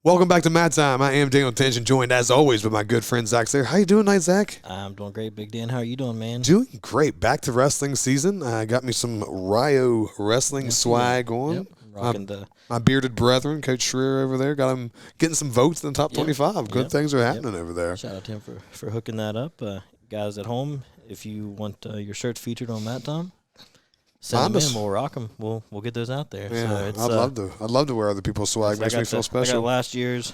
Welcome back to Matt Time. I am Daniel Tension, joined as always by my good friend Zach there. How you doing tonight, Zach? I'm doing great, Big Dan. How are you doing, man? Doing great. Back to wrestling season. I got me some Rio wrestling swag on. Yep. Rocking My bearded brethren, Coach Schreier over there, got him getting some votes in the top 25. Good things are happening over there. Shout out to him for hooking that up. Guys at home, if you want your shirts featured on Matt Time, send them in. We'll rock them. We'll get those out there. Yeah, so I'd love to wear other people's swag. Makes me feel special. I got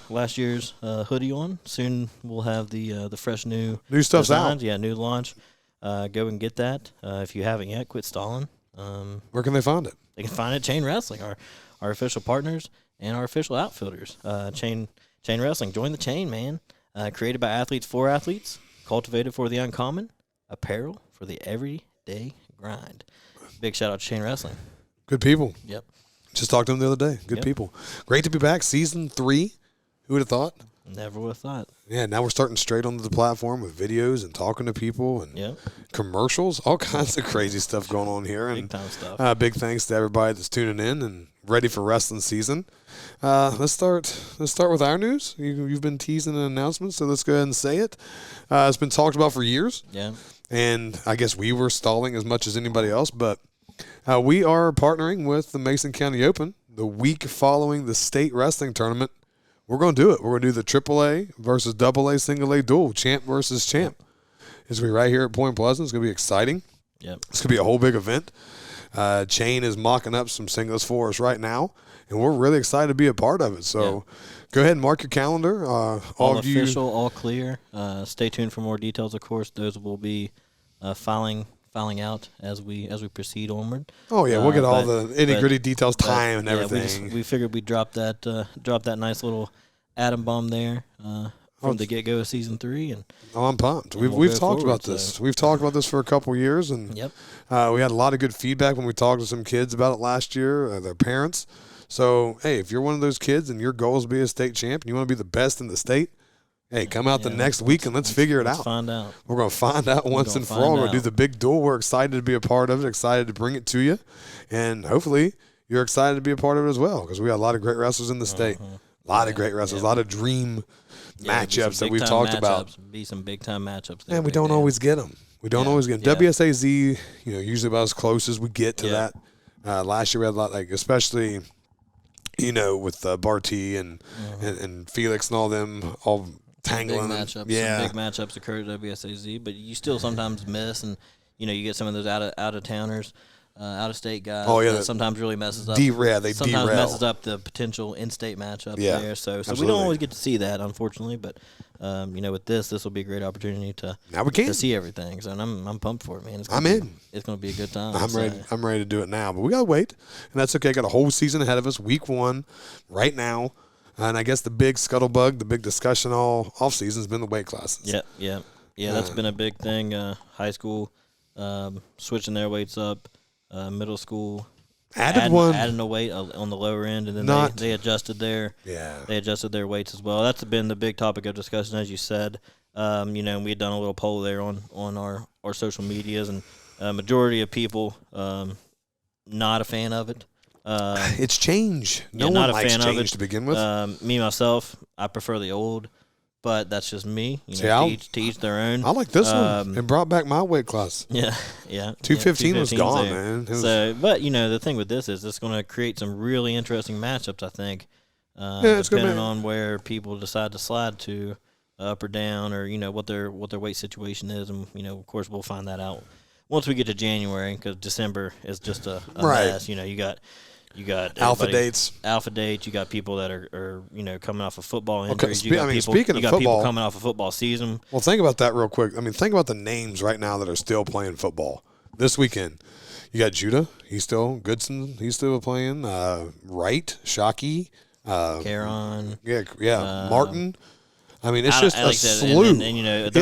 last year's hoodie on. Soon we'll have the fresh new stuff's designs. out. Yeah, new launch. Go and get that. If you haven't yet, quit stalling. Where can they find it? They can find it at Chain Wrestling, our official partners and our official outfitters. Chain Wrestling. Join the chain, man. Created by athletes for athletes. Cultivated for the uncommon. Apparel for the everyday grind. Big shout out to Chain Wrestling. Good people. Yep. Just talked to them the other day. Good people. Great to be back. Season 3. Who would have thought? Never would have thought. Yeah, now we're starting straight onto the platform with videos and talking to people and commercials, all kinds of crazy stuff going on here. Big time stuff. Big thanks to everybody that's tuning in and ready for wrestling season. Let's start with our news. You've been teasing an announcement, so let's go ahead and say it. It's been talked about for years. Yeah. And I guess we were stalling as much as anybody else, but we are partnering with the Mason County Open the week following the state wrestling tournament. We're going to do it. We're going to do the AAA versus AA single A duel, champ versus champ. It's going to be right here at Point Pleasant. It's going to be exciting. Yep. It's going to be a whole big event. Chain is mocking up some singles for us right now, and we're really excited to be a part of it. So go ahead and mark your calendar. All official, all clear. Stay tuned for more details, of course. Those will be filing out as we proceed onward. Oh yeah, we'll get all the nitty-gritty details, time and everything. We figured we'd drop that nice little atom bomb there from the get-go of season 3. And I'm pumped. We've talked about this. We've talked about this for a couple of years, and we had a lot of good feedback when we talked to some kids about it last year, their parents. So hey, if you're one of those kids and your goal is to be a state champ and you want to be the best in the state, hey, come out the next week and let's figure it out. Find out. We're going to find out once and for all. We're going to do the big duel. We're excited to be a part of it, excited to bring it to you. And hopefully you're excited to be a part of it as well, because we got a lot of great wrestlers in the state. A lot of great wrestlers, a lot of dream matchups that we've talked about. Be some big-time matchups there. And we don't always get them. We don't always get them. WSAZ, usually about as close as we get to that. Last year we had a lot, especially, with Barty and Felix and all them all tangling. Big matchups occur at WSAZ, but you still sometimes miss, and you get some of those out of towners, out of state guys. Oh yeah, that sometimes really messes up. Sometimes messes up the potential in-state matchup there. So we don't always get to see that, unfortunately. But with this will be a great opportunity to see everything. So I'm pumped for it, man. It's going to be a good time. I'm ready to do it now, but we gotta wait, and that's okay. Got a whole season ahead of us. Week 1, right now. And I guess the big scuttlebug, the big discussion all off-season has been the weight classes. Yeah. That's been a big thing. High school switching their weights up. Middle school adding a weight on the lower end, and then they adjusted their weights as well. That's been the big topic of discussion, as you said. We had done a little poll there on our social medias, and majority of people not a fan of it. It's change. No one likes change to begin with. Me, myself, I prefer the old, but that's just me. To each their own. I like this one. It brought back my weight class. Yeah. 215 was gone, man. But the thing with this is it's going to create some really interesting matchups, I think, depending on where people decide to slide to, up or down, or what their weight situation is, and of course we'll find that out once we get to January, because December is just a mess. You got alpha dates. You got people that are coming off of football injuries. Speaking of football, people coming off of football season. Well, think about that real quick. Think about the names right now that are still playing football this weekend. You got Judah. He's still Goodson. He's still playing. Wright, Shockey, Caron. Martin. It's just a slew. And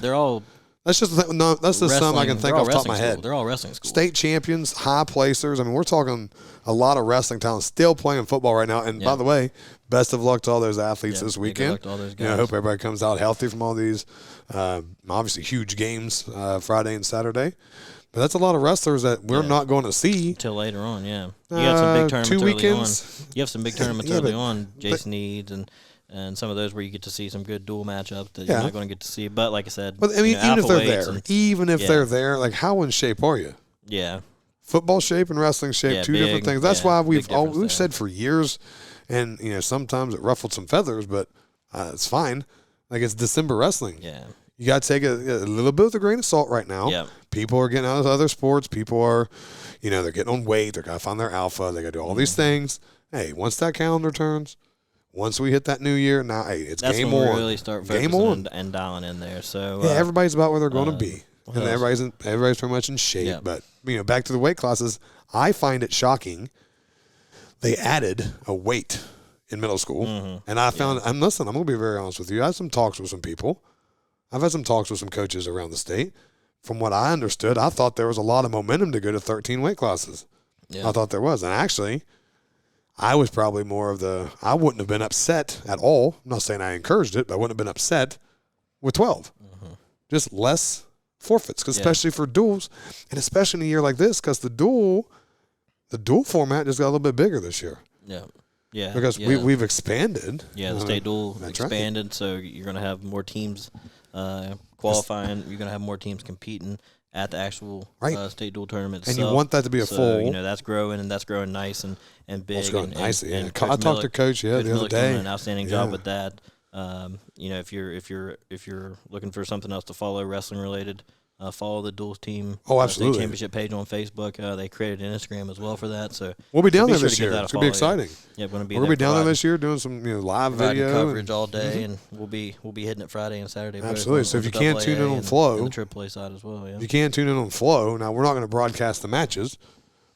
they're all. That's just some I can think off the top of my head. They're all wrestling schools. State champions, high placers. We're talking a lot of wrestling talent still playing football right now. And by the way, best of luck to all those athletes this weekend. Good luck to all those guys. I hope everybody comes out healthy from all these obviously huge games Friday and Saturday. But that's a lot of wrestlers that we're not going to see until later on. Yeah, you got some big tournaments 2 weekends. early on. You have some big tournaments early on. Jason Eads and and some of those where you get to see some good dual matchups that you're not going to get to see. But like I said, but I mean, even if they're there, like how in shape are you? Yeah. Football shape and wrestling shape, two different things. That's why we've said for years, and sometimes it ruffled some feathers, but it's fine. Like it's December wrestling. Yeah. You got to take a little bit with a grain of salt right now. Yeah. People are getting out of other sports. People are, they're getting on weight. They're got to find their alpha. They got to do all these things. Hey, once that calendar turns, once we hit that new year, now it's that's game when on. We really start focusing and dialing in there. So everybody's about where they're going to be, and everybody's pretty much in shape. Yeah. But back to the weight classes, I find it shocking. They added a weight in middle school, and I found I'm going to be very honest with you. I had some talks with some people. I've had some talks with some coaches around the state. From what I understood, I thought there was a lot of momentum to go to 13 weight classes. Yeah. I thought there was. And actually, I was probably more of I wouldn't have been upset at all. I'm not saying I encouraged it, but I wouldn't have been upset with 12. Just less forfeits, especially for duels, and especially in a year like this, because the dual format just got a little bit bigger this year. Yeah. Yeah, because we've expanded. Yeah, the state duel expanded, right. So you're going to have more teams qualifying. You're going to have more teams competing at the actual state duel tournament itself. And you want that to be a full. That's growing, and that's growing nice and big. It's growing nicely. And I talked to Coach the other day. Doing an outstanding job with that. If you're looking for something else to follow wrestling related. Follow the duels team. Oh, absolutely. Championship page on Facebook. They created an Instagram as well for that. So we'll be down there this year. It's gonna be exciting. Yeah, we're gonna be down there this year doing some live video coverage all day, and we'll be hitting it Friday and Saturday. Absolutely. So if you can't tune in on Flow, and the AAA side as well. Yeah. If you can't tune in on Flow, now we're not going to broadcast the matches,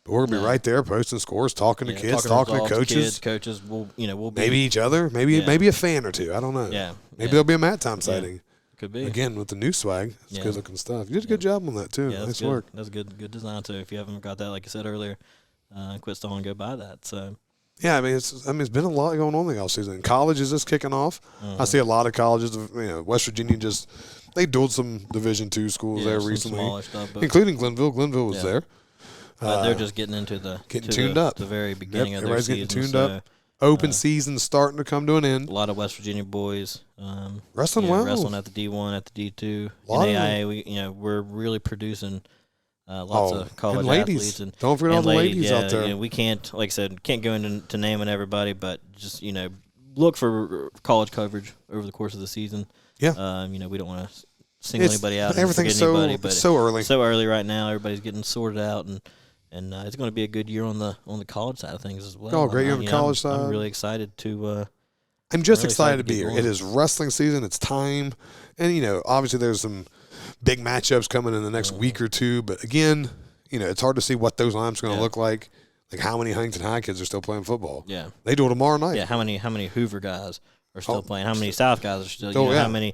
but we're gonna be right there posting scores, talking to kids, talking to coaches. Coaches, we'll be maybe each other, maybe a fan or two. I don't know. Yeah. Maybe there'll be a mat time sighting. Could be. Again, with the new swag. It's good looking stuff. You did a good job on that, too. Yeah, nice work. That's good design, too. If you haven't got that, like you said earlier, quit stalling and go buy that. So. Yeah, it's been a lot going on the offseason. College is just kicking off. I see a lot of colleges, West Virginia they dueled some Division II schools there recently, smaller stuff, including Glenville. Glenville was there. They're just getting into tuned up. The very beginning of their season. Everybody's getting tuned up. Open season starting to come to an end. A lot of West Virginia boys wrestling wrestling at the D1, at the D2. In AIA, we're really producing lots of college athletes and don't forget all the ladies out there. We can't, like I said, go into naming everybody, but just look for college coverage over the course of the season. Yeah. We don't want to single anybody out. Everything's anybody, but so early. So early right now. Everybody's getting sorted out and it's going to be a good year on the college side of things as well. Oh, great year on the college side. I'm really excited to. I'm just excited to be here. It is wrestling season. It's time, and obviously there's some big matchups coming in the next week or two. But again, it's hard to see what those lineups are going to look like. Like how many Huntington High kids are still playing football? Yeah, they do it tomorrow night. Yeah, how many Hoover guys are still playing? How many South guys are still? How many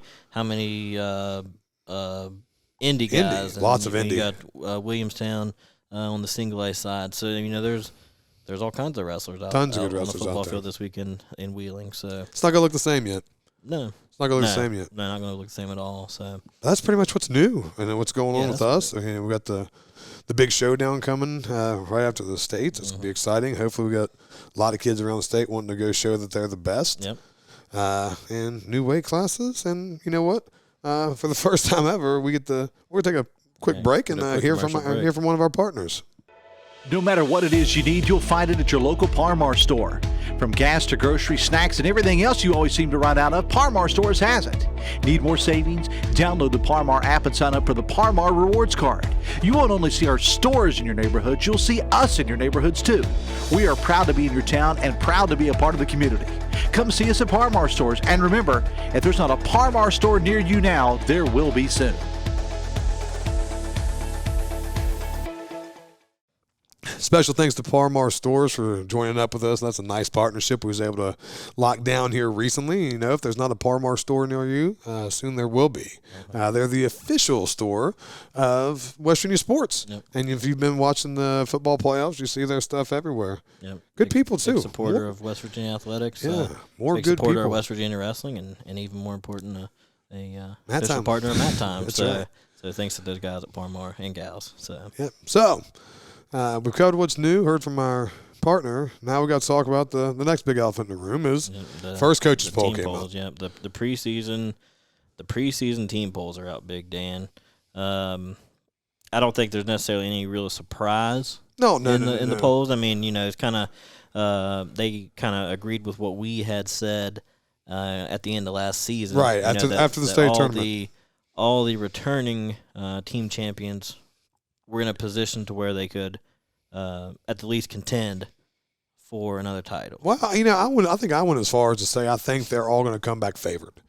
Indy guys? Lots of Indy. You got Williamstown. On the single A side, so there's all kinds of wrestlers out. Tons of good on wrestlers the football out there. field this weekend in Wheeling. So it's not gonna look the same yet. No, it's not gonna look the same yet. No, not gonna look the same at all. So that's pretty much what's new and what's going on with us. We got the big showdown coming right after the states. It's gonna be exciting. Hopefully, we got a lot of kids around the state wanting to go show that they're the best. Yep. And new weight classes, and you know what? For the first time ever, we're gonna take a quick break and hear from one of our partners. No matter what it is you need, you'll find it at your local Par-Mar store. From gas to grocery, snacks, and everything else you always seem to run out of, Par-Mar stores has it. Need more savings? Download the Par-Mar app and sign up for the Par-Mar Rewards Card. You won't only see our stores in your neighborhoods, you'll see us in your neighborhoods too. We are proud to be in your town and proud to be a part of the community. Come see us at Par-Mar stores, and remember, if there's not a Par-Mar store near you now, there will be soon. Special thanks to Par-Mar Stores for joining up with us. That's a nice partnership we was able to lock down here recently. If there's not a Par-Mar store near you, soon there will be. They're the official store of West Virginia sports. Yep. And if you've been watching the football playoffs, you see their stuff everywhere. Yep. Good people, too. Big supporter of West Virginia athletics. Yeah, more big good supporter people. of West Virginia wrestling, and even more important, a Mat official time. partner of Mat Time. That's so, right. So thanks to those guys at Par-Mar and gals. So. Yep. So we've covered what's new, heard from our partner, now we got to talk about the next big elephant in the room is first coaches poll came out. Yeah, the preseason team polls are out big, Dan. I don't think there's necessarily any real surprise. No. In the polls. I mean, it's kind of they kind of agreed with what we had said at the end of last season. Right after the state tournament. All the returning team champions were in a position to where they could at the least contend for another title. Well, I think I went as far as to say I think they're all going to come back favored.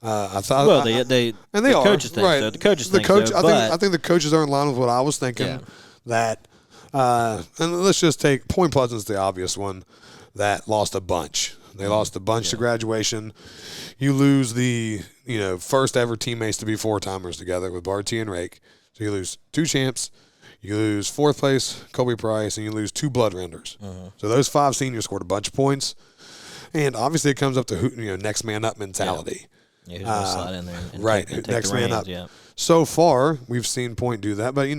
I thought. Well, they and they the are coaches think right. so. The coaches the think coach, so. I think the coaches are in line with what I was thinking. Yeah. That and let's just take Point Pleasant's the obvious one that lost a bunch. They lost a bunch to graduation. You lose the first ever teammates to be 4-timers together with Barty and Rake. So you lose 2 champs. You lose 4th place, Kobe Price, and you lose 2 blood renders. So those 5 seniors scored a bunch of points. And obviously it comes up to next man up mentality. Yeah, who's going to slide in there and take next the man reins, up. Yeah. So far, we've seen Point do that, but you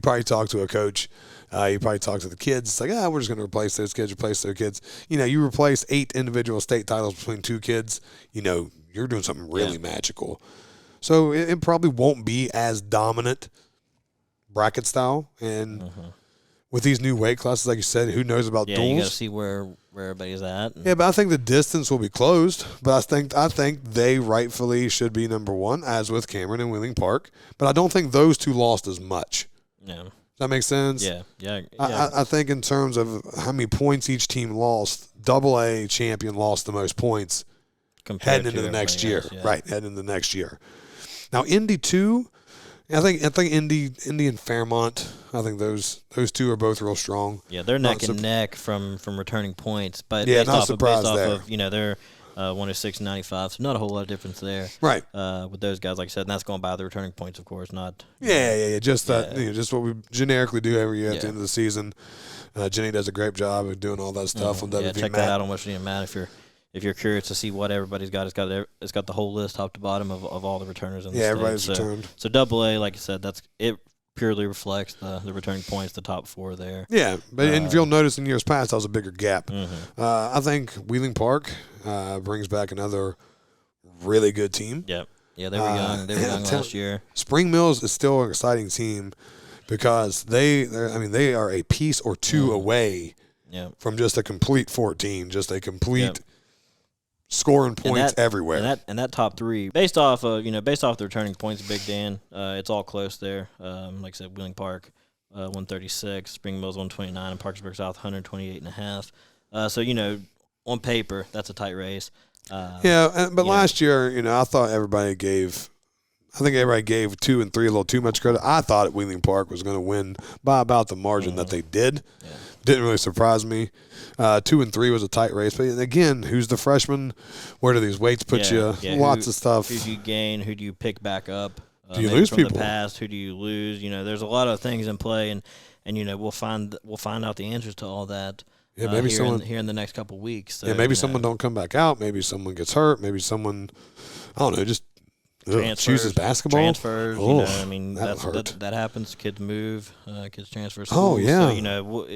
probably talk to a coach. You probably talk to the kids. It's like, we're just going to replace those kids. You replace 8 individual state titles between 2 kids. You're doing something really magical. So it probably won't be as dominant bracket style. And with these new weight classes, like you said, who knows about duels? You got to see where everybody's at. Yeah, but I think the distance will be closed. But I think they rightfully should be number 1, as with Cameron and Wheeling Park. But I don't think those 2 lost as much. Yeah. Does that make sense? Yeah. I think in terms of how many points each team lost, AA champion lost the most points heading into the next year. Right, heading into the next year. Now Indy 2, I think Indy and Fairmont, I think those 2 are both real strong. Yeah, they're neck and neck from returning points, but based off of they're 106.95, so not a whole lot of difference there. Right. With those guys, like I said, and that's going by the returning points, of course, not. Just what we generically do every year at the end of the season. Jenny does a great job of doing all that stuff on WV. Check that out on Western Union Matt if you're curious to see what everybody's got. It's got the whole list top to bottom of all the returners in the state. Everybody's returned. So AA, like I said, that's it. Purely reflects the returning points, the top 4 there. Yeah, but and if you'll notice in years past, that was a bigger gap. I think Wheeling Park brings back another really good team. Yeah, they were young. They were young last year. Spring Mills is still an exciting team because they are a piece or 2 away from just a complete 14, just a complete scoring points everywhere. And that top 3, based off the returning points, Big Dan, it's all close there. Like I said, Wheeling Park 136, Spring Mills 129, and Parkersburg South 128.5. So on paper that's a tight race. But last year, I thought everybody gave 2 and 3 a little too much credit. I thought Wheeling Park was going to win by about the margin that they did. Yeah. Didn't really surprise me. 2 and 3 was a tight race. But again, who's the freshman? Where do these weights put you? Lots of stuff. Who do you gain? Who do you pick back up? Do you lose from people? The past? Who do you lose? There's a lot of things in play, and we'll find out the answers to all that. Yeah, maybe here in the next couple of weeks. So, maybe someone don't come back out. Maybe someone gets hurt. Maybe someone, I don't know, just chooses basketball. Transfers. That happens. Kids move. Kids transfer schools. Oh yeah. So,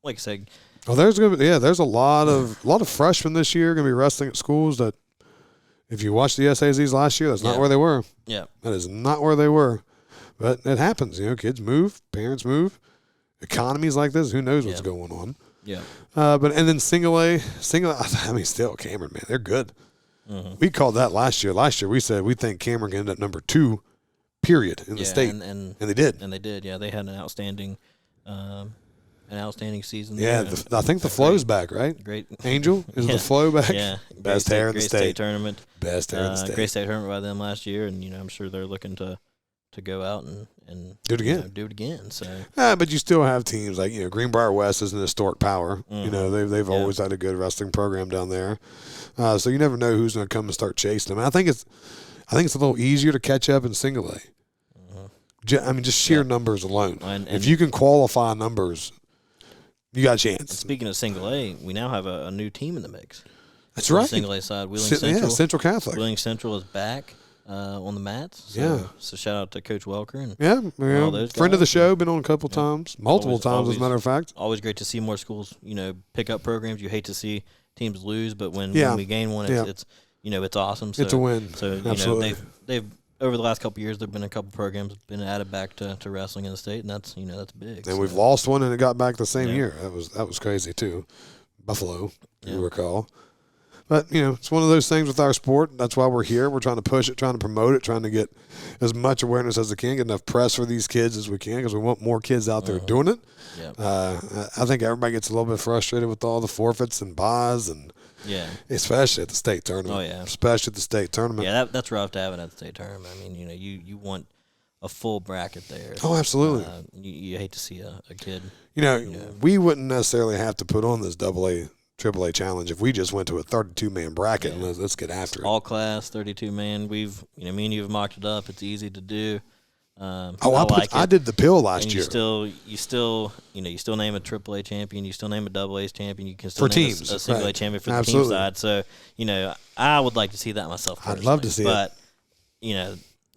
like I said. Oh, there's a lot of freshmen this year going to be wrestling at schools that, if you watched the SAZs last year, that's not where they were. Yeah, that is not where they were. But it happens. Kids move, parents move, economies like this. Who knows what's going on? Yeah. And then single A. Still Cameron, man, they're good. We called that last year. Last year we said we think Cameron can end up number 2, period, in the state, and they did. And they did. Yeah, they had an outstanding season. Yeah, I think the flow's back, right? Great. Angel, is the flow back? Yeah. Best hair in the state tournament. Best hair in the state. Great state tournament by them last year, and I'm sure they're looking to go out and do it again. Do it again. So. But you still have teams like Greenbrier West is an historic power. They've always had a good wrestling program down there. So you never know who's going to come and start chasing them. I think it's a little easier to catch up in single A. Just sheer numbers alone. And if you can qualify numbers, you got a chance. Speaking of single A, we now have a new team in the mix. That's right. Single A side, Wheeling Central. Yeah, Central Catholic. Wheeling Central is back. on the mats. So shout out to Coach Welker and all those guys. Friend of the show, been on a couple times, multiple times as a matter of fact. Always great to see more schools, pick up programs. You hate to see teams lose, but when we gain one, it's awesome. So, it's a win. So Absolutely. They've over the last couple of years, there've been a couple programs been added back to wrestling in the state, and that's big. And we've lost one, and it got back the same year. That was crazy too. Buffalo, you recall. But, it's one of those things with our sport. That's why we're here. We're trying to push it, trying to promote it, trying to get as much awareness as we can, get enough press for these kids as we can, because we want more kids out there doing it. I think everybody gets a little bit frustrated with all the forfeits and buys, and especially at the state tournament. Oh, yeah. Especially at the state tournament. Yeah, that's rough to have it at the state tournament. I mean, you want a full bracket there. Oh, absolutely. You hate to see a kid. We wouldn't necessarily have to put on this AAA challenge if we just went to a 32-man bracket and let's get after it. All class, 32-man. Me and you have mocked it up. It's easy to do. I did the pill last year. You still name a AAA champion. You still name a AA champion. You can still name teams, a single A champion for the team side. So I would like to see that myself personally. I'd love to see it. But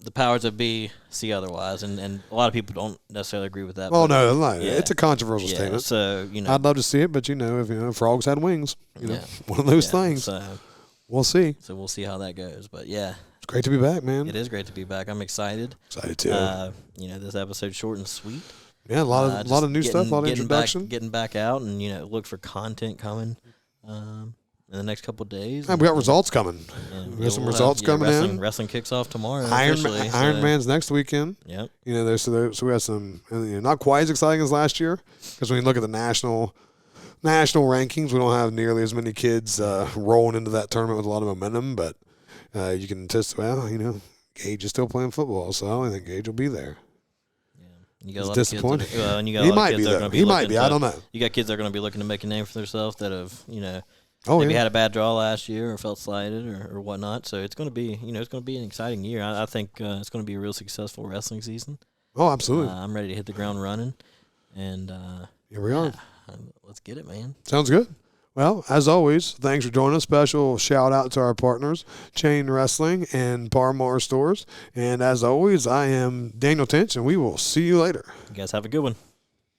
the powers that be see otherwise, and a lot of people don't necessarily agree with that. Oh no, it's a controversial statement. So I'd love to see it, but if frogs had wings, one of those things. So we'll see. So we'll see how that goes. But it's great to be back, man. It is great to be back. I'm excited. Excited too. This episode's short and sweet. Yeah, a lot of new stuff, a lot of introduction. Getting back out, and look for content coming. In the next couple of days. We got results coming. We got some results coming in. Wrestling kicks off tomorrow. Iron Man's next weekend. Yep. So we got some, not quite as exciting as last year, because when you look at the national rankings, we don't have nearly as many kids rolling into that tournament with a lot of momentum. But you can Gage is still playing football, so I think Gage will be there. You got a lot disappointed. Of kids and you got he a lot might of kids be that are though. going to be. He might be. I don't know. You got kids that are going to be looking to make a name for themselves that have maybe had a bad draw last year or felt slighted or whatnot. So it's going to be an exciting year. I think it's going to be a real successful wrestling season. Oh, absolutely. I'm ready to hit the ground running, and here we are. Let's get it, man. Sounds good. Well, as always, thanks for joining us. Special shout out to our partners, Chain Wrestling and Parmar Stores. And as always, I am Daniel Tinch, and we will see you later. You guys have a good one.